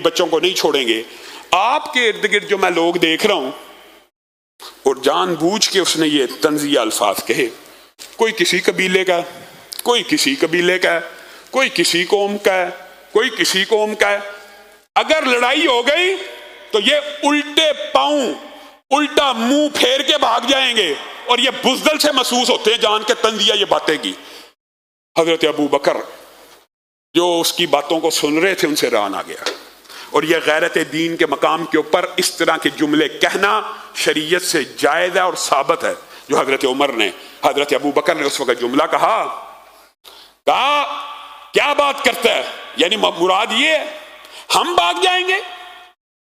بچوں کو نہیں چھوڑیں گے۔ آپ کے ارد گرد جو میں لوگ دیکھ رہا ہوں، اور جان بوجھ کے اس نے یہ طنزیہ الفاظ کہے، کوئی کسی قبیلے کا، کوئی کسی قبیلے کا، کوئی کسی قوم کا ہے، کوئی کسی قوم کا ہے۔ اگر لڑائی ہو گئی تو یہ الٹے پاؤں الٹا منہ پھیر کے بھاگ جائیں گے، اور یہ بزدل سے محسوس ہوتے ہیں جان کے طنزیہ یہ باتیں کی۔ حضرت ابو بکر جو اس کی باتوں کو سن رہے تھے ان سے ران آ گیا، اور یہ غیرت دین کے مقام کے اوپر اس طرح کے جملے کہنا شریعت سے جائز ہے اور ثابت ہے۔ جو حضرت عمر نے، حضرت ابو بکر نے اس وقت جملہ کہا کیا بات کرتا ہے، یعنی مراد یہ ہے ہم بھاگ جائیں گے،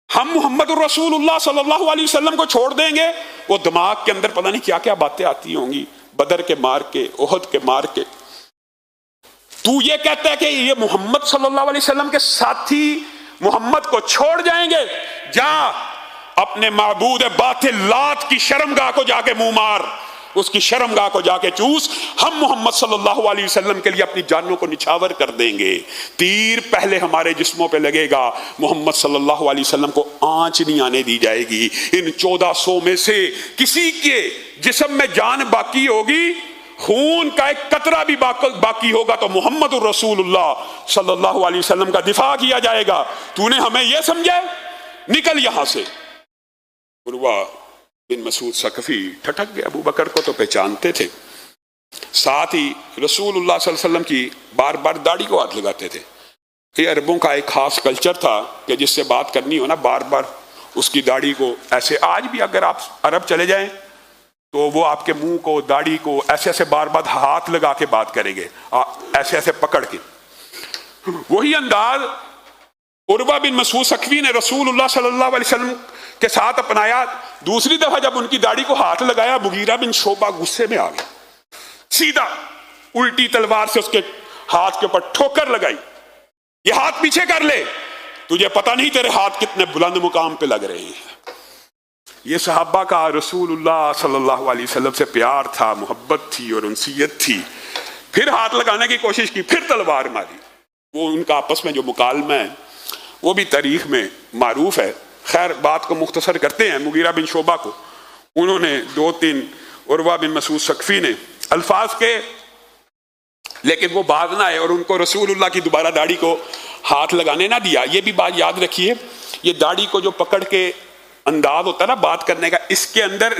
ہم محمد الرسول اللہ صلی اللہ علیہ وسلم کو چھوڑ دیں گے؟ وہ دماغ کے اندر پتہ نہیں کیا کیا باتیں آتی ہوں گی، بدر کے مار کے، احد کے مار کے۔ تو یہ کہتا ہے کہ یہ محمد صلی اللہ علیہ وسلم کے ساتھی محمد کو چھوڑ جائیں گے؟ جا اپنے معبود باطل لات کی شرمگاہ کو جا کے منہ مار، اس کی شرمگاہ کو جا کے چوس۔ ہم محمد صلی اللہ علیہ وسلم کے لیے اپنی جانوں کو نچھاور کر دیں گے، تیر پہلے ہمارے جسموں پہ لگے گا، محمد صلی اللہ علیہ وسلم کو آنچ نہیں آنے دی جائے گی۔ ان 1400 میں سے کسی کے جسم میں جان باقی ہوگی، خون کا ایک قطرہ بھی باقی ہوگا تو محمد الرسول اللہ صلی اللہ علیہ وسلم کا دفاع کیا جائے گا۔ تو نے ہمیں یہ سمجھا؟ نکل یہاں سے۔ عروہ بن مسعود ثقفی ٹھٹک گئے، ابو بکر کو تو پہچانتے تھے، ساتھ ہی رسول اللہ صلی اللہ علیہ وسلم کی بار بار داڑھی کو ہاتھ لگاتے تھے۔ یہ عربوں کا ایک خاص کلچر تھا کہ جس سے بات کرنی ہو نا بار بار اس کی داڑھی کو ایسے، آج بھی اگر آپ عرب چلے جائیں تو وہ آپ کے منہ کو، داڑھی کو ایسے ایسے بار بار ہاتھ لگا کے بات کریں گے، ایسے ایسے پکڑ کے۔ وہی انداز عروہ بن مسعود ثقفی نے رسول اللہ صلی اللہ علیہ وسلم کے ساتھ اپنایا۔ دوسری دفعہ جب ان کی داڑھی کو ہاتھ لگایا، مغیرہ بن شعبہ غصے میں آ گیا، سیدھا الٹی تلوار سے اس کے ہاتھ کے اوپر ٹھوکر لگائی، یہ ہاتھ پیچھے کر لے، تجھے پتہ نہیں تیرے ہاتھ کتنے بلند مقام پہ لگ رہے ہیں۔ یہ صحابہ کا رسول اللہ صلی اللہ علیہ وسلم سے پیار تھا، محبت تھی اور انسیت تھی۔ پھر ہاتھ لگانے کی کوشش کی، پھر تلوار ماری۔ وہ ان کا آپس میں جو مکالمہ ہے وہ بھی تاریخ میں معروف ہے۔ خیر بات کو مختصر کرتے ہیں، مغیرہ بن شعبہ کو انہوں نے 2-3 عروہ بن مسعود ثقفی نے الفاظ کے، لیکن وہ باز نہ آئے اور ان کو رسول اللہ کی دوبارہ داڑھی کو ہاتھ لگانے نہ دیا۔ یہ بھی بات یاد رکھیے، یہ داڑھی کو جو پکڑ کے انداز ہوتا ہے نا بات کرنے کا، اس کے اندر